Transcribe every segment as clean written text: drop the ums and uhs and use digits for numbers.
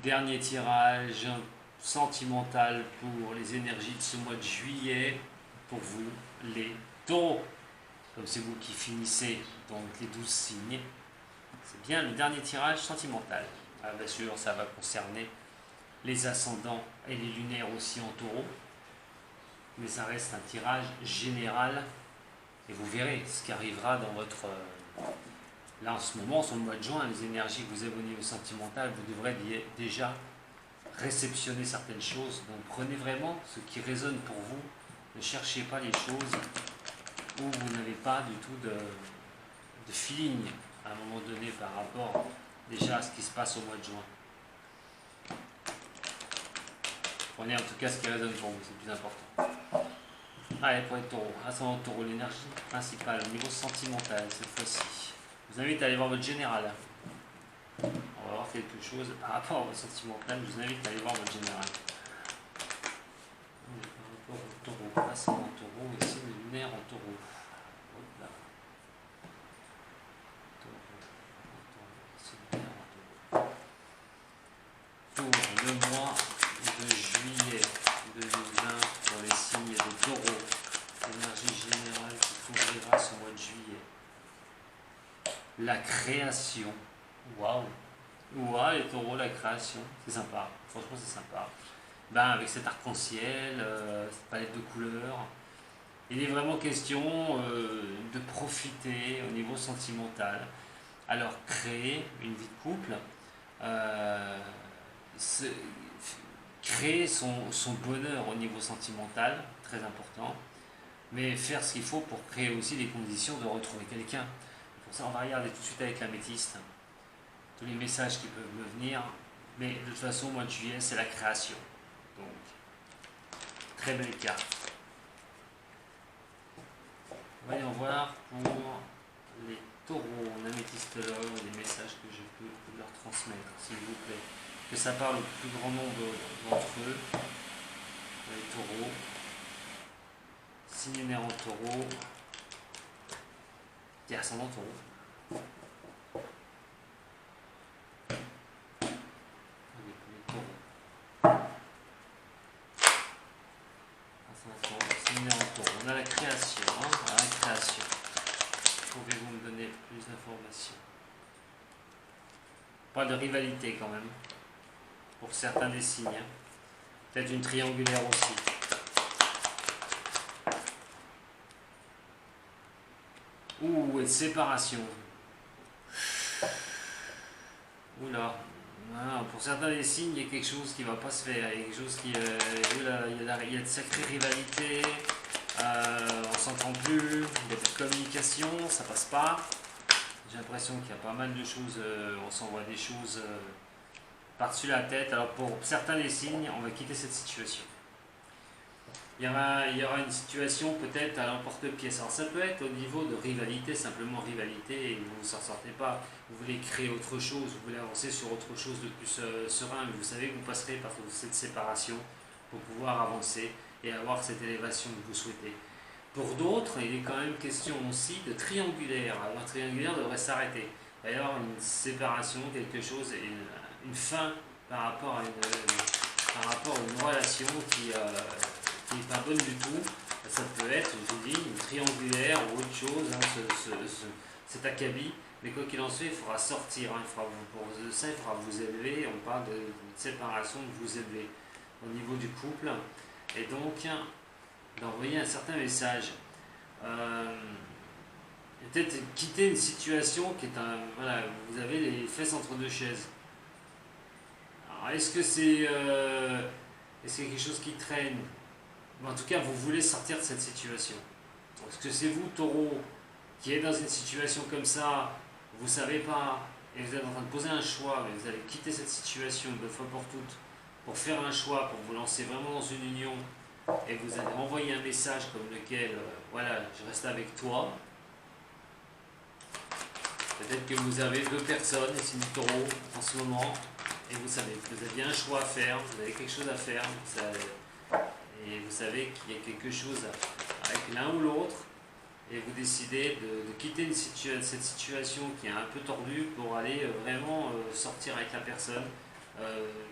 Dernier tirage sentimental pour les énergies de ce mois de juillet, pour vous, les taureaux. Comme c'est vous qui finissez donc les 12 signes, c'est bien le dernier tirage sentimental. Alors bien sûr, ça va concerner les ascendants et les lunaires aussi en taureau, mais ça reste un tirage général et vous verrez ce qui arrivera dans votre... Là en ce moment, sur le mois de juin, les énergies que vous avez au niveau sentimental, vous devrez déjà réceptionner certaines choses. Donc prenez vraiment ce qui résonne pour vous. Ne cherchez pas les choses où vous n'avez pas du tout de feeling à un moment donné par rapport déjà à ce qui se passe au mois de juin. Prenez en tout cas ce qui résonne pour vous, c'est le plus important. Allez, pour les taureaux, ascendant taureau, l'énergie principale au niveau sentimental cette fois-ci. Je vous invite à aller voir votre général. On va voir quelque chose par rapport à votre sentimental. Je vous invite à aller voir votre général. Par rapport au taureau, ascendant taureau, ici le lunaire en taureau. Hop là. Pour le mois de juillet 2020 pour les signes de taureau, l'énergie générale qui couvrira ce mois de juillet. La création. Waouh! Waouh, les taureaux, la création. C'est sympa. Franchement, c'est sympa. Ben, avec cet arc-en-ciel, cette palette de couleurs, il est vraiment question de profiter au niveau sentimental. Alors, créer une vie de couple, créer son bonheur au niveau sentimental, très important, mais faire ce qu'il faut pour créer aussi les conditions de retrouver quelqu'un. Pour ça, on va regarder tout de suite avec l'améthyste tous les messages qui peuvent me venir, mais de toute façon, au mois de juillet, c'est la création. Donc, très belle carte. Voyons voir pour les taureaux en améthystologue, les messages que je peux leur transmettre, s'il vous plaît. Que ça parle au plus grand nombre d'entre eux. Les taureaux. Signe lunaire en taureau. Et ascendant taureau. On a la création, la création. Pouvez-vous me donner plus d'informations? Pas de rivalité quand même, pour certains des signes. Peut-être une triangulaire aussi. Ouh, et de séparation. Oula. Ah, pour certains des signes, il y a quelque chose qui ne va pas se faire. Il y a quelque chose qui. Il y a de sacrées rivalités. On s'entend plus. Il y a de communication. Ça passe pas. J'ai l'impression qu'il y a pas mal de choses. On s'envoie des choses par-dessus la tête. Alors pour certains des signes, on va quitter cette situation. Il y aura une situation peut-être à l'emporte-pièce. Alors ça peut être au niveau de rivalité, simplement rivalité, et vous ne s'en sortez pas. Vous voulez créer autre chose, vous voulez avancer sur autre chose de plus serein, mais vous savez que vous passerez par cette séparation pour pouvoir avancer et avoir cette élévation que vous souhaitez. Pour d'autres, il est quand même question aussi de triangulaire. Alors triangulaire devrait s'arrêter. Il va y avoir une séparation, quelque chose, une fin par rapport à une relation qui n'est pas bonne du tout. Ça peut être, je vous dis, une triangulaire ou autre chose, cet acabit. Mais quoi qu'il en soit, il faudra sortir. Pour ça, il faudra vous élever. On parle de séparation, de vous élever au niveau du couple. Et donc, d'envoyer un certain message. Peut-être quitter une situation qui est un... Voilà, vous avez les fesses entre deux chaises. Alors, est-ce que c'est quelque chose qui traîne? En tout cas, vous voulez sortir de cette situation. Est-ce que c'est vous, taureau, qui êtes dans une situation comme ça, vous ne savez pas, et vous êtes en train de poser un choix, mais vous allez quitter cette situation une fois pour toutes, pour faire un choix, pour vous lancer vraiment dans une union, et vous allez envoyer un message comme lequel, voilà, je reste avec toi. Peut-être que vous avez deux personnes, et c'est du taureau en ce moment, et vous savez que vous avez un choix à faire, vous avez quelque chose à faire, et vous savez qu'il y a quelque chose avec l'un ou l'autre, et vous décidez de quitter cette situation qui est un peu tordue pour aller vraiment sortir avec la personne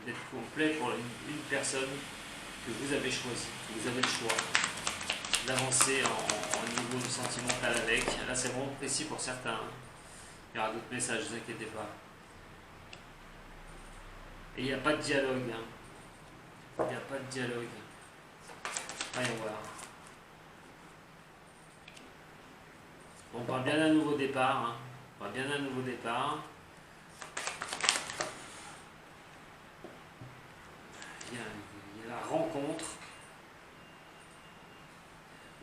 d'être complet pour une personne que vous avez choisie, que vous avez le choix d'avancer en niveau de sentimental avec. Là, c'est vraiment précis pour certains. Hein. Il y aura d'autres messages, ne vous inquiétez pas. Et il n'y a pas de dialogue. Hein. Il n'y a pas de dialogue. Voyons voir. Bon, on parle bien d'un nouveau départ. Hein. On parle bien d'un nouveau départ. Il y a la rencontre.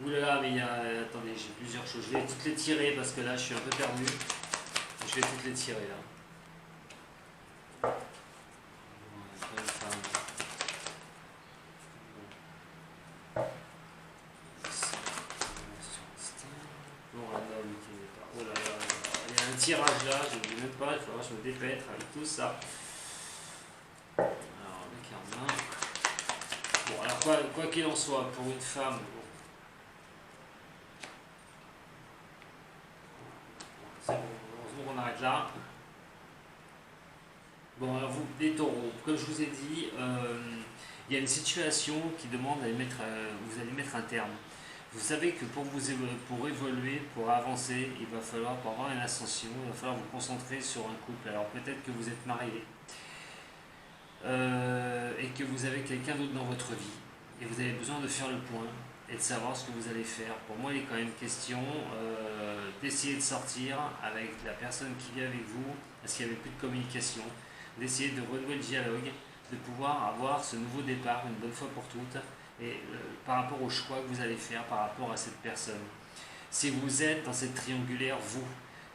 Oulala, mais il y a. Attendez, j'ai plusieurs choses. Je vais toutes les tirer parce que là, je suis un peu perdu. Je vais toutes les tirer là. Bon, un homme qui n'est pas. Oh là là, il y a un tirage là, je ne dis même pas, il faudra que je me dépêtre avec tout ça. Alors, le karma. Bon, alors quoi qu'il en soit, pour une femme, bon, c'est bon, heureusement qu'on arrête là. Bon, alors vous, les taureaux, comme je vous ai dit, il y a une situation qui demande vous allez mettre un terme. Vous savez que pour évoluer, pour avancer, il va falloir, pour avoir une ascension, il va falloir vous concentrer sur un couple. Alors peut-être que vous êtes marié et que vous avez quelqu'un d'autre dans votre vie et vous avez besoin de faire le point et de savoir ce que vous allez faire. Pour moi, il est quand même question d'essayer de sortir avec la personne qui vit avec vous, parce qu'il n'y avait plus de communication, d'essayer de renouer le dialogue, de pouvoir avoir ce nouveau départ une bonne fois pour toutes, et par rapport au choix que vous allez faire par rapport à cette personne. Si vous êtes dans cette triangulaire, vous,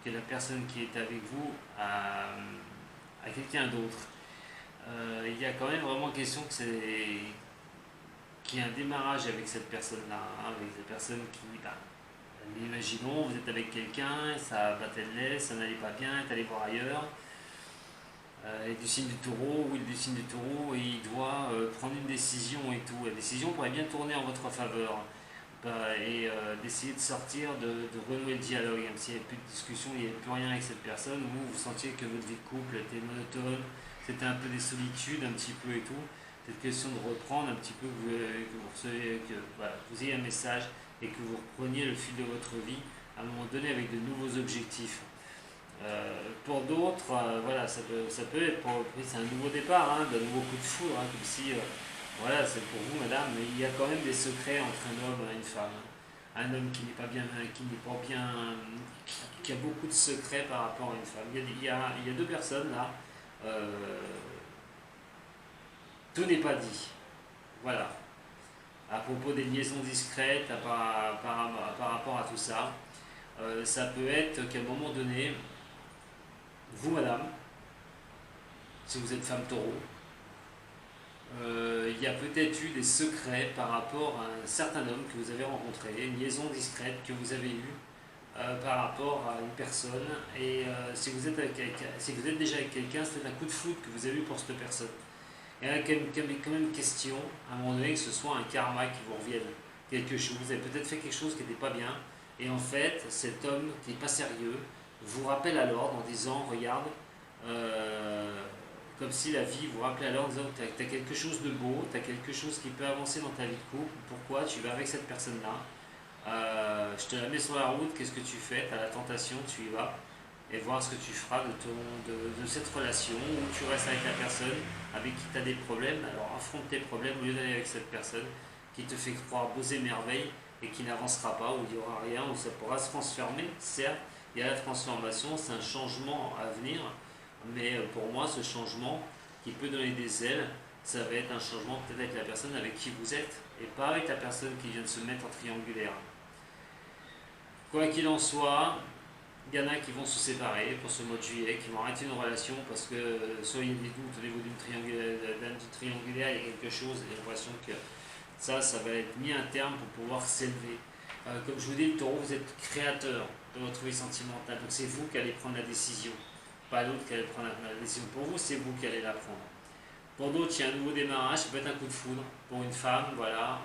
que la personne qui est avec vous a quelqu'un d'autre, il y a quand même vraiment question qu'il y ait un démarrage avec cette personne-là, hein, avec cette personne qui, imaginons, vous êtes avec quelqu'un, ça battait de l'aile, ça n'allait pas bien, est allé voir ailleurs. Il est du signe du taureau, ou il est du signe du taureau, et il doit prendre une décision et tout. La décision pourrait bien tourner en votre faveur. Et d'essayer de sortir, de renouer le dialogue. Même s'il n'y avait plus de discussion, il n'y avait plus rien avec cette personne, vous sentiez que votre vie de couple était monotone, c'était un peu des solitudes, un petit peu et tout. Cette question de reprendre un petit peu, voilà, vous ayez un message et que vous repreniez le fil de votre vie à un moment donné avec de nouveaux objectifs. Pour d'autres, voilà, ça peut être c'est un nouveau départ, hein, d'un nouveau coup de foudre, hein, comme si, voilà, c'est pour vous, madame, mais il y a quand même des secrets entre un homme et une femme. Un homme qui n'est pas bien, qui a beaucoup de secrets par rapport à une femme. Il y a deux personnes là, tout n'est pas dit. Voilà. À propos des liaisons discrètes, par rapport à tout ça, ça peut être qu'à un moment donné, vous, madame, si vous êtes femme taureau, il y a peut-être eu des secrets par rapport à un certain homme que vous avez rencontré, une liaison discrète que vous avez eue par rapport à une personne. Et si vous êtes déjà avec quelqu'un, c'est un coup de foudre que vous avez eu pour cette personne. Il y a quand même question, à un moment donné, que ce soit un karma qui vous revienne. Quelque chose, vous avez peut-être fait quelque chose qui n'était pas bien, et en fait, cet homme qui n'est pas sérieux vous rappelle à l'ordre en disant, regarde, comme si la vie vous rappelait à l'ordre en disant, tu as quelque chose de beau, tu as quelque chose qui peut avancer dans ta vie de couple, pourquoi tu vas avec cette personne-là, je te la mets sur la route, qu'est-ce que tu fais, tu as la tentation, tu y vas, et voir ce que tu feras de cette relation, où tu restes avec la personne avec qui tu as des problèmes, alors affronte tes problèmes au lieu d'aller avec cette personne qui te fait croire beaux et merveilles et qui n'avancera pas, où il n'y aura rien, où ça pourra se transformer. Certes, il y a la transformation, c'est un changement à venir, mais pour moi, ce changement qui peut donner des ailes, ça va être un changement peut-être avec la personne avec qui vous êtes, et pas avec la personne qui vient de se mettre en triangulaire. Quoi qu'il en soit, il y en a qui vont se séparer pour ce mois de juillet, qui vont arrêter une relation parce que soit il y a des doutes au niveau d'une triangulaire, il y a quelque chose, et j'ai l'impression que ça va être mis à terme pour pouvoir s'élever. Comme je vous dis, le taureau, vous êtes créateur de votre vie sentimentale, donc c'est vous qui allez prendre la décision, pas l'autre qui allait prendre la décision. Pour vous, c'est vous qui allez la prendre. Pour d'autres, il y a un nouveau démarrage, ça peut être un coup de foudre. Pour une femme, voilà,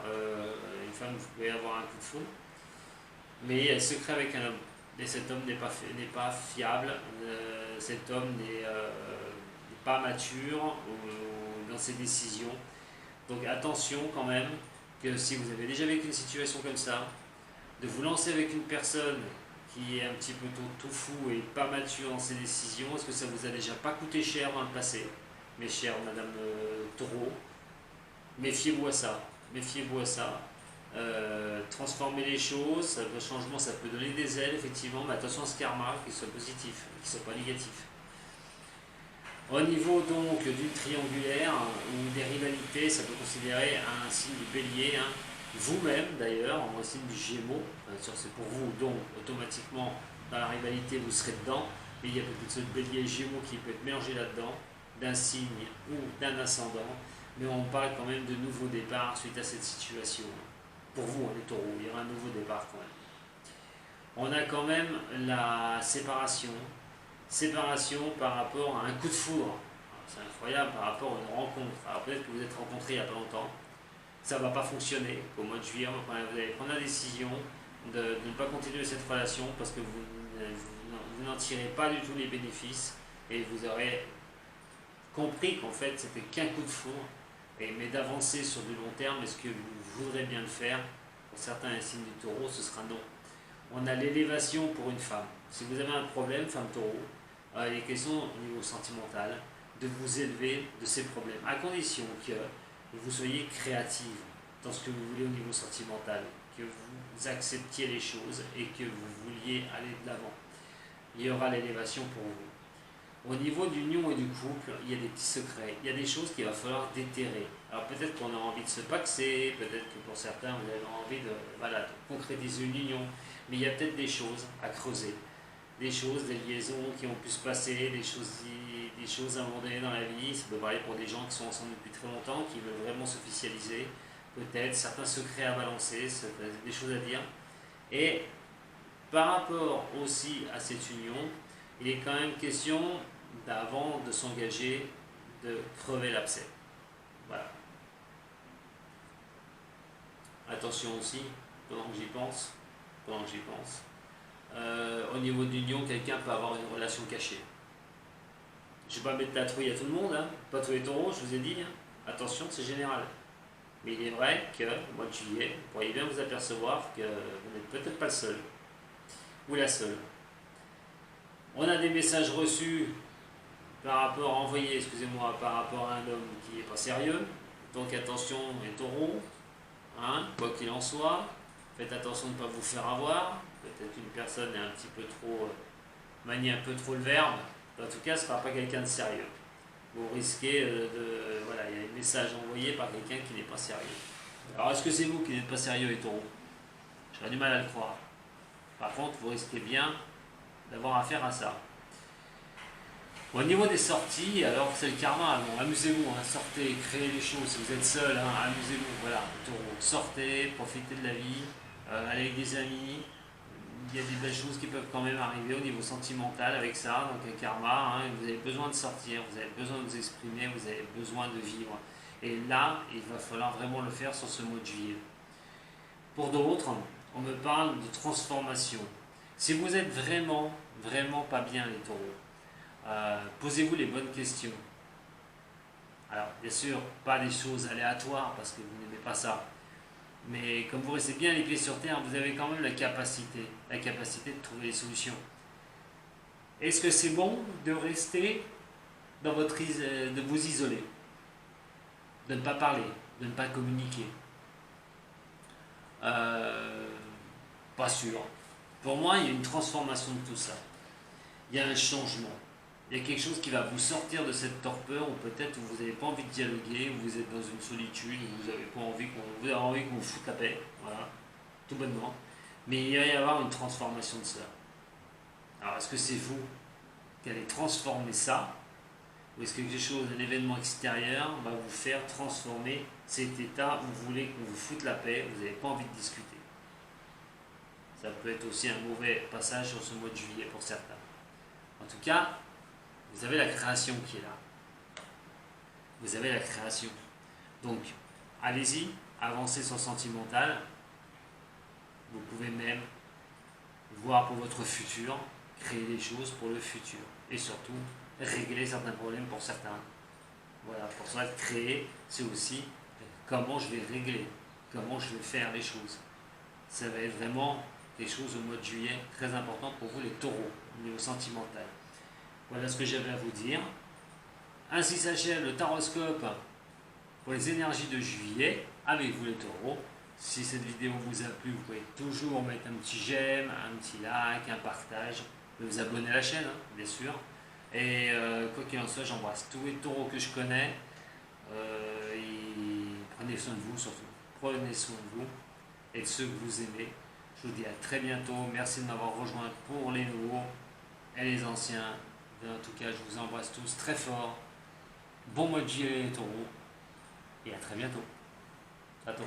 une femme, vous pouvez avoir un coup de foudre, mais elle se crée avec un homme. Et cet homme n'est pas fiable, cet homme n'est pas mature dans ses décisions. Donc attention quand même, que si vous avez déjà vécu une situation comme ça, de vous lancer avec une personne qui est un petit peu tout fou et pas mature dans ses décisions, est-ce que ça vous a déjà pas coûté cher dans le passé, mes chères Madame Taureau? Méfiez-vous à ça, méfiez-vous à ça. Transformer les choses, le changement ça peut donner des ailes effectivement, mais attention à ce karma, qu'il soit positif, qu'il soit pas négatif. Au niveau donc du triangulaire ou des rivalités, ça peut considérer un signe du bélier, hein. Vous-même d'ailleurs, en signe du gémeaux, c'est pour vous, donc automatiquement dans la rivalité vous serez dedans, mais il y a peut-être ce bélier gémeaux qui peut être mélangé là-dedans, d'un signe ou d'un ascendant, mais on parle quand même de nouveaux départs suite à cette situation. Pour vous, les taureaux, il y aura un nouveau départ quand même. On a quand même la séparation par rapport à un coup de foudre. C'est incroyable par rapport à une rencontre. Alors peut-être que vous êtes rencontrés il n'y a pas longtemps, ça ne va pas fonctionner. Au mois de juillet, vous allez prendre la décision de ne pas continuer cette relation parce que vous n'en tirez pas du tout les bénéfices et vous aurez compris qu'en fait c'était qu'un coup de foudre, mais d'avancer sur du long terme, est-ce que vous voudrez bien le faire? Pour certains signes du taureau, ce sera non. On a l'élévation pour une femme. Si vous avez un problème, femme taureau, il est question au niveau sentimental de vous élever de ces problèmes, à condition que vous soyez créative dans ce que vous voulez au niveau sentimental, que vous acceptiez les choses et que vous vouliez aller de l'avant. Il y aura l'élévation pour vous. Au niveau de l'union et du couple, il y a des petits secrets, il y a des choses qu'il va falloir déterrer. Alors peut-être qu'on a envie de se paxer, peut-être que pour certains vous avez envie de concrétiser une union, mais il y a peut-être des choses à creuser, des choses, des liaisons qui ont pu se passer, des choses à un moment donné dans la vie. Ça peut parler pour des gens qui sont ensemble depuis très longtemps, qui veulent vraiment s'officialiser, peut-être certains secrets à balancer, des choses à dire. Et par rapport aussi à cette union, il est quand même question d'avant de s'engager, de crever l'abcès. Voilà. Attention aussi, pendant que j'y pense, au niveau de l'union, quelqu'un peut avoir une relation cachée. Je ne vais pas mettre la trouille à tout le monde, hein, pas tous les taureaux, je vous ai dit. Hein. Attention, c'est général. Mais il est vrai qu'au mois de juillet, vous pourriez bien vous apercevoir que vous n'êtes peut-être pas le seul, ou la seule. On a des messages reçus envoyés, par rapport à un homme qui n'est pas sérieux. Donc attention les taureaux, hein, quoi qu'il en soit, faites attention de ne pas vous faire avoir. Peut-être qu'une personne est un petit peu trop, manie un peu trop le verbe. En tout cas, ce ne sera pas quelqu'un de sérieux. Vous risquez voilà, il y a des messages envoyés par quelqu'un qui n'est pas sérieux. Alors est-ce que c'est vous qui n'êtes pas sérieux les taureaux? J'aurais du mal à le croire. Par contre, vous risquez bien d'avoir affaire à ça. Au niveau des sorties, alors c'est le karma, bon, amusez-vous, hein, sortez, créez des choses, si vous êtes seul, hein, amusez-vous, voilà, sortez, profitez de la vie, allez avec des amis, il y a des belles choses qui peuvent quand même arriver au niveau sentimental avec ça, donc le karma, hein, vous avez besoin de sortir, vous avez besoin de vous exprimer, vous avez besoin de vivre, et là, il va falloir vraiment le faire sur ce mois de juillet. Pour d'autres, on me parle de transformation. Si vous êtes vraiment pas bien les taureaux, posez-vous les bonnes questions. Alors, bien sûr, pas des choses aléatoires parce que vous n'aimez pas ça. Mais comme vous restez bien les pieds sur terre, vous avez quand même la capacité de trouver des solutions. Est-ce que c'est bon de rester dans de vous isoler, de ne pas parler, de ne pas communiquer? Pas sûr. Pour moi, il y a une transformation de tout ça. Il y a un changement. Il y a quelque chose qui va vous sortir de cette torpeur, ou peut-être vous n'avez pas envie de dialoguer, ou vous êtes dans une solitude, ou vous avez envie qu'on vous foute la paix, voilà, tout bonnement. Mais il va y avoir une transformation de ça. Alors est-ce que c'est vous qui allez transformer ça, ou est-ce que quelque chose, un événement extérieur va vous faire transformer cet état où vous voulez qu'on vous foute la paix, vous n'avez pas envie de discuter? Ça peut être aussi un mauvais passage sur ce mois de juillet pour certains. En tout cas, vous avez la création qui est là. Vous avez la création. Donc, allez-y, avancez sur sentimental. Vous pouvez même voir pour votre futur, créer des choses pour le futur. Et surtout, régler certains problèmes pour certains. Voilà, pour cela, créer, c'est aussi comment je vais régler, comment je vais faire les choses. Ça va être vraiment des choses au mois de juillet très importantes pour vous les taureaux, au niveau sentimental. Voilà ce que j'avais à vous dire. Ainsi s'achève le taroscope pour les énergies de juillet avec vous les taureaux. Si cette vidéo vous a plu, vous pouvez toujours mettre un petit j'aime, un petit like, un partage, vous abonner à la chaîne, hein, bien sûr. Et quoi qu'il en soit, j'embrasse tous les taureaux que je connais. Et prenez soin de vous surtout. Prenez soin de vous et de ceux que vous aimez. Je vous dis à très bientôt. Merci de m'avoir rejoint pour les nouveaux et les anciens. En tout cas, je vous embrasse tous très fort. Bon mois de juillet les taureaux. Et à très bientôt. À toi.